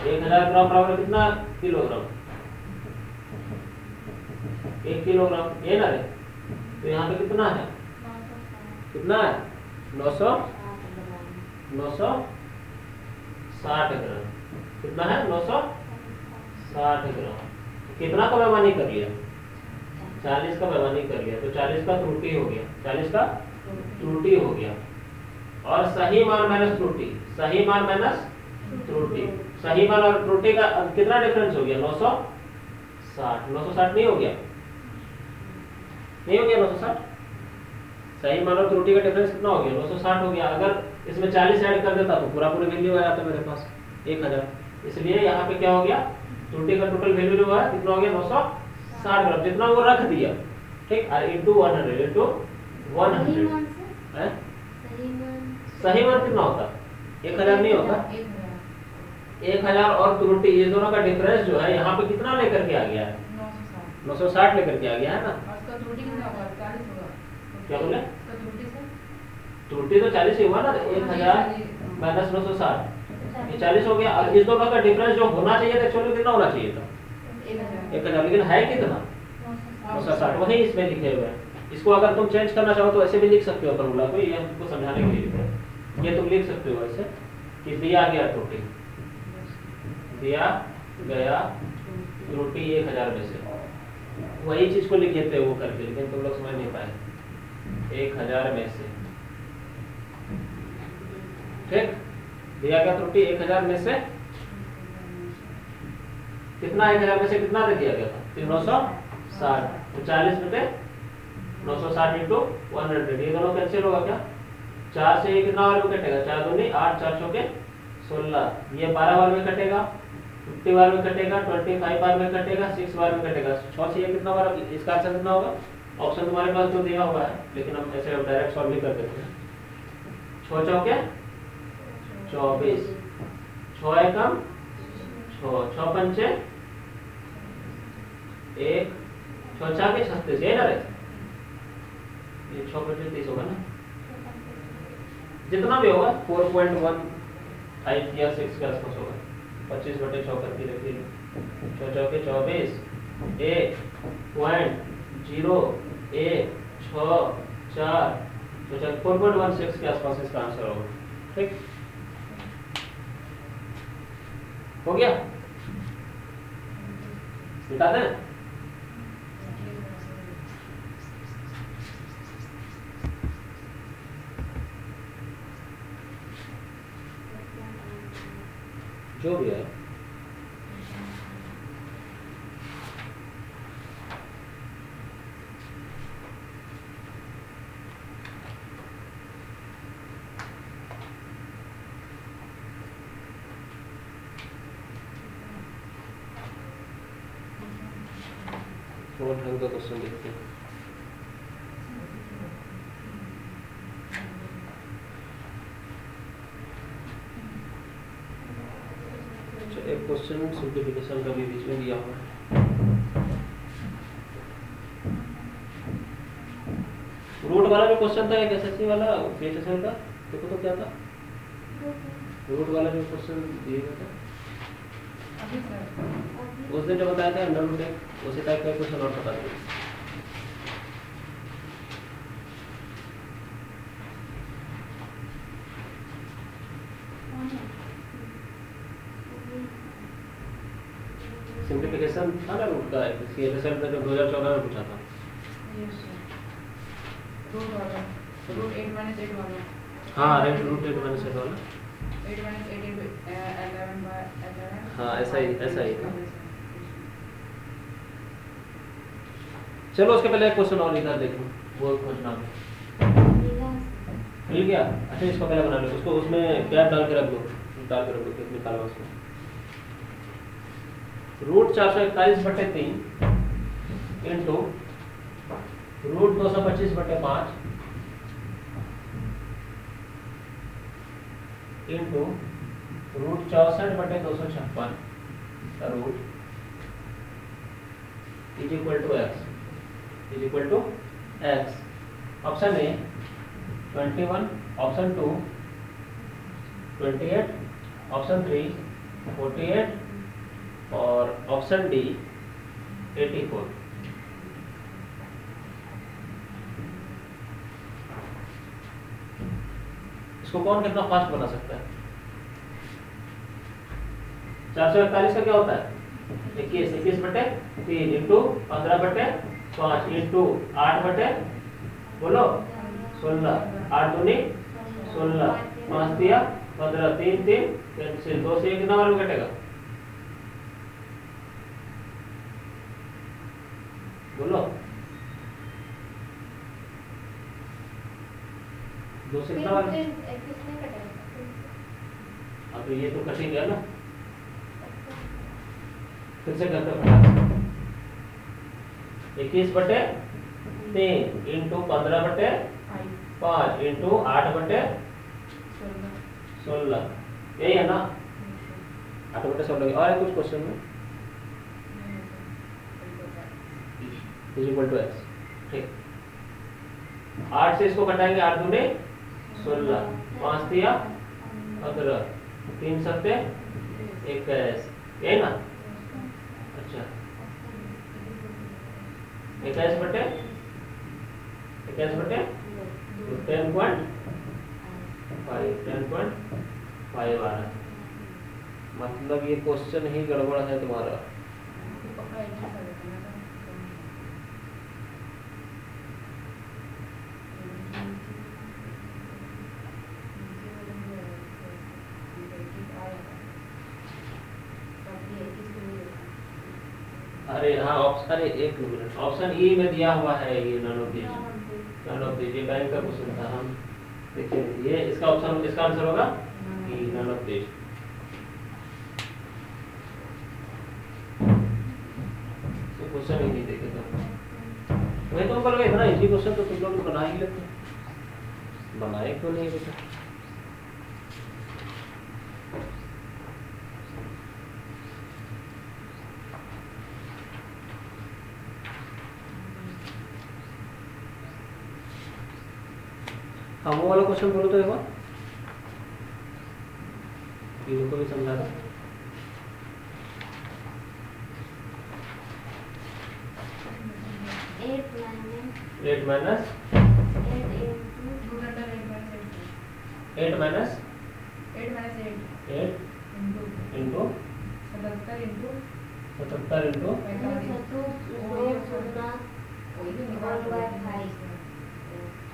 1000 ग्राम बराबर कितना किलोग्राम? 1 किलोग्राम, ये ना रे। तो यहाँ पे कितना है, कितना है 960 ग्राम। कितना है 960 ग्राम। कितना का बेईमानी कर लिया? 40 का बेईमानी कर लिया, तो 40 का त्रुटि हो गया, 40 का त्रुटि हो गया। और सही मान माइनस त्रुटि, सही मान माइनस त्रुटि, सही मान और त्रुटि का कितना डिफरेंस हो गया? 960। 960 नहीं हो गया, नहीं हो गया 960। सही मान और त्रुटि का डिफरेंस कितना हो गया? 960 हो गया। अगर इसमें 40 ऐड कर देता तो पूरा वैल्यू आ जाता मेरे पास 1000। इसलिए यहाँ पे क्या हो गया, त्रुटि का टोटल वैल्यू जो है कितना हो गया? 960 ग्राम, जितना वो रख दिया, ठीक। और इंटू 100, इंटू 100 है। सही मान कितना होता? 1000 नहीं होता। 1000 और त्रुटि, ये दोनों का डिफरेंस जो है यहाँ पे कितना लेकर के आ गया है? 960 लेकर के आ गया है ना। क्या बोले? त्रुटि तो 40 ही हुआ ना, 1000 माइनस 960, ये 40 हो गया। और इस दोनों का डिफरेंस जो होना चाहिए था एक्चुअली कितना होना चाहिए था? 1000, लेकिन है कितना? 960। वही इसमें लिखे हुए हैं। इसको अगर तुम चेंज करना चाहो तो ऐसे भी लिख सकते हो फॉर्मूला को, ये हमको समझाने के लिए ये तुम लिख सकते हो ऐसे कि दिया गया त्रुटि, दिया गया त्रुटि 1000 में से, वही चीज को लिखे थे वो करके, लेकिन तुम लोग समझ नहीं पाए। 1000 में से, ठीक। दिया गया त्रुटि 1000 में से कितना? 1000 में से कितना दे दिया गया था? 960। तो 40 में से 960 इंटू 100, ये दोनों कैंसिल होगा क्या? 4 से ये कितना वैल्यू कटेगा? 4 दूनी 8, 4 चौके 16, ये 12 वैल्यू कटेगा। 50 बार में कटेगा, 25 बार में कटेगा, 6 बार में कटेगा। 6 से ये कितना बार, इसका आंसर कितना होगा? ऑप्शन तुम्हारे पास तो दिया हुआ है, लेकिन हम ऐसे डायरेक्ट सॉल्व भी कर देते हैं। 6 चौके 24, 6 एकम 6, 6 पंचे 1, 6 चाके 36, यही ना रे? ये 6 पंचे 30 होगा ना, जितना भी होगा 4.15 या 6 के आसपास होगा। 25/6 करके रखिए, 6 चौके 24, 1.016 4.16 के आसपास इसका आंसर होगा। ठीक हो गया, मिटा दें? जो भी है और ढंग का क्वेश्चन देखते हैं। एक क्वेश्चन सिंप्लीफिकेशन का भी बीच में दिया हुआ है। रूट वाला जो क्वेश्चन था, एक एसएससी वाला पीएचएसएल का, देखो तो क्या था रूट वाला जो क्वेश्चन दिया गया था उस दिन जो बताया था अंडर रूट एक, उसी टाइप का क्वेश्चन और बता दिया। सिंप्लीफिकेशन था ना रूट का, सीएचएसएल का जो 2014 में पूछा था। रूट 8 - 8 वाला। हाँ, राइट, रूट 8 - 8 वाला 8 - 8 11/11। हाँ, ऐसा ही था। चलो उसके पहले एक क्वेश्चन और इधर देखो, वो खोजना मिल गया। अच्छा, इसको पहले बना लो, उसको उसमें कैप डाल के रख दो, निकालो उसको। Root 441/3 into root 225/5 into root 64/256 का root is equal to x. Option A 21, option 2 28, option 3 48 और ऑप्शन डी 84। इसको कौन कितना फास्ट बना सकता है? 441 का क्या होता है? 21/3 इंटू 15/5 इंटू 8/, बोलो 16, 8 दूनी 16, 5 दिया 15, 3 3 कैंसिल, 2 से 1 कितना बार में कटेगा? बोलो 2 से कितना बार? अब ये तो कट ही गया ना, फिर से करते हैं। 21/3 इंटू 15/5 इंटू 8/16, यही है ना? 8/16। और है कुछ क्वेश्चन में? Is equal to x. ठीक, 8 से इसको घटाएंगे, 8 दूने 16, 5 दिया 15, 3 7 21, यही ना? अच्छा, 21/10.5 10.5 आ रहा है। मतलब ये क्वेश्चन ही गड़बड़ है तुम्हारा। अरे हाँ, ऑप्शन एक मिनट, ऑप्शन ई में दिया हुआ है ये नन ऑफ दीज, ये बैंक का क्वेश्चन था। हम देखिए, ये इसका ऑप्शन, इसका आंसर होगा ई, नन ऑफ दीज। क्वेश्चन ही नहीं देखे तो वही तो बोल इतना इजी क्वेश्चन तो तुम लोग बना ही लेते, बनाए क्यों नहीं बेटा? हाँ वो वाला क्वेश्चन बोलो तो एक बार, तीनों को भी समझा दो। 8 माइनस 8 माइनस 8 इंटू 77 इंटू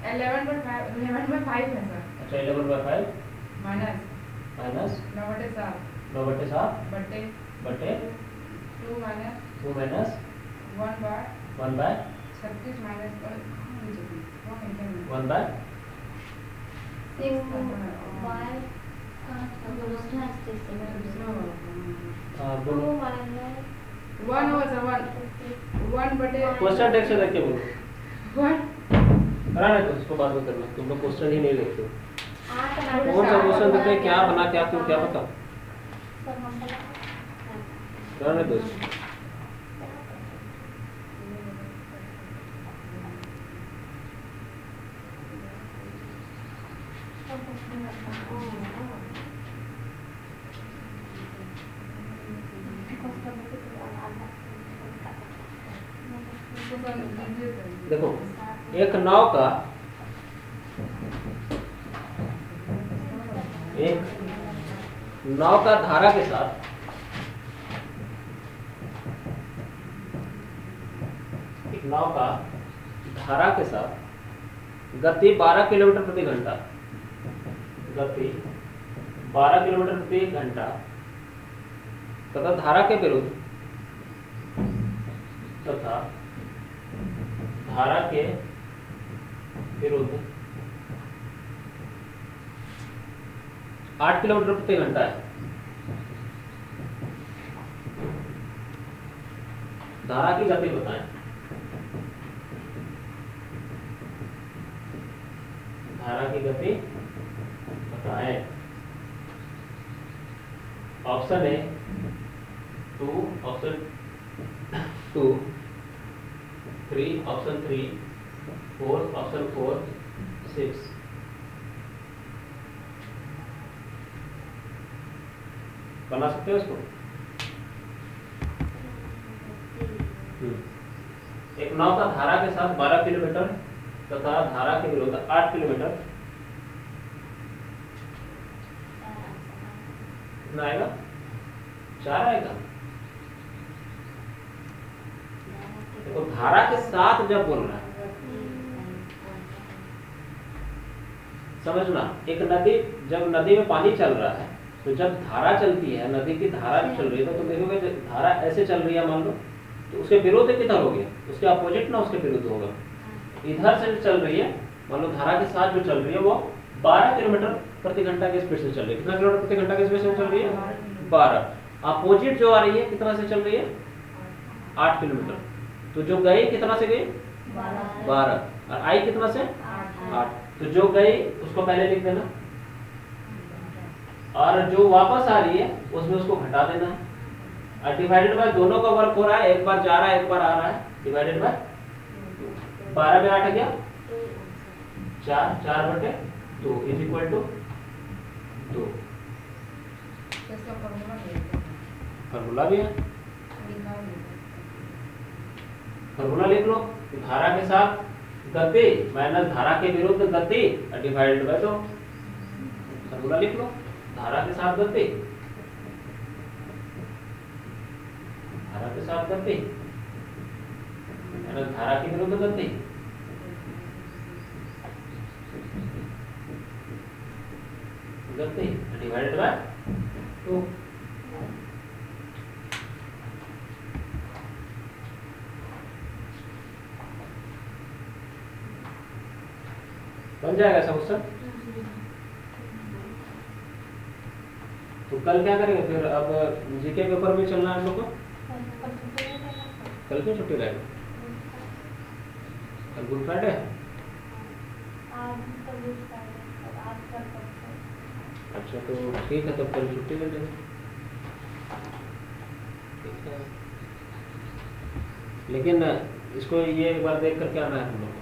11/5 है सर। अच्छा 11/5 माइनस माइनस 9/7 बटे बटे 2 माइनस 1 बाय 36 माइनस 1 बाय बोलो 1 बटे क्वेश्चन टेक्स्ट से देख के बोलो, 1 कराना तो उसको बाद में करना, तुम लोग क्वेश्चन ही नहीं लिखते हो। कौन सा क्वेश्चन देते हैं, क्या बना क्या क्यों क्या पता, कराने दो इसको। देखो एक नाव का धारा के साथ गति 12 किलोमीटर प्रति घंटा, तथा धारा के विरुद्ध 8 किलोमीटर प्रति घंटा है। धारा की गति बताएं। Option A 2, option 2, 3, option 3, 4, option 4, 6। बना सकते हो इसको? एक नाव का धारा के साथ 12 किलोमीटर तथा धारा के विरुद्ध 8 किलोमीटर, कितना आएगा? 4 आएगा। देखो धारा के साथ जब बोल रहा है, समझना, एक नदी, जब नदी में पानी चल रहा है तो जब धारा चलती है, नदी की धारा चल रही है तो तुम देखोगे जब धारा ऐसे चल रही है मान लो, तो उसके विरुद्ध किधर होगी? उसके अपोजिट ना उसके विरुद्ध होगा। इधर से चल रही है मान लो, धारा के साथ जो चल रही है वो 12 किलोमीटर प्रति घंटा के स्पीड से चल रही है। कितना किलोमीटर प्रति घंटा के स्पीड से चल रही है? 12। अपोजिट जो आ रही है कितना से चल रही है? 8 किलोमीटर। तो जो गई कितना से गई? 12। और आई कितना से? 8। तो जो गई उसको पहले लिख देना, और जो वापस आ रही है उसमें उसको घटा देना है, और डिवाइडेड बाय दोनों का वर्क हो रहा है, एक बार जा रहा है एक बार आ रहा है, डिवाइडेड बाय 12 में 8 आ गया 4, 4/2 इज इक्वल टू 2। फॉर्मूला भी है, फॉर्मूला लिख लो। धारा के साथ गति माइनस धारा के विरुद्ध गति डिवाइडेड बाय 2। फॉर्मूला लिख लो। धारा के साथ गति, धारा के साथ गति माइनस धारा के विरुद्ध गति, डिवाइडेड बाय 2। बन जाएगा ऐसा क्वेश्चन। तो कल क्या करेंगे फिर? अब जीके पेपर में चलना है हम लोग को। कल क्यों छुट्टी रहेगा? कल गुड फ्राइडे है। अच्छा तो ठीक है, तब कल छुट्टी कर लेंगे। ठीक है, लेकिन इसको ये एक बार देख कर के आना है हम लोग को।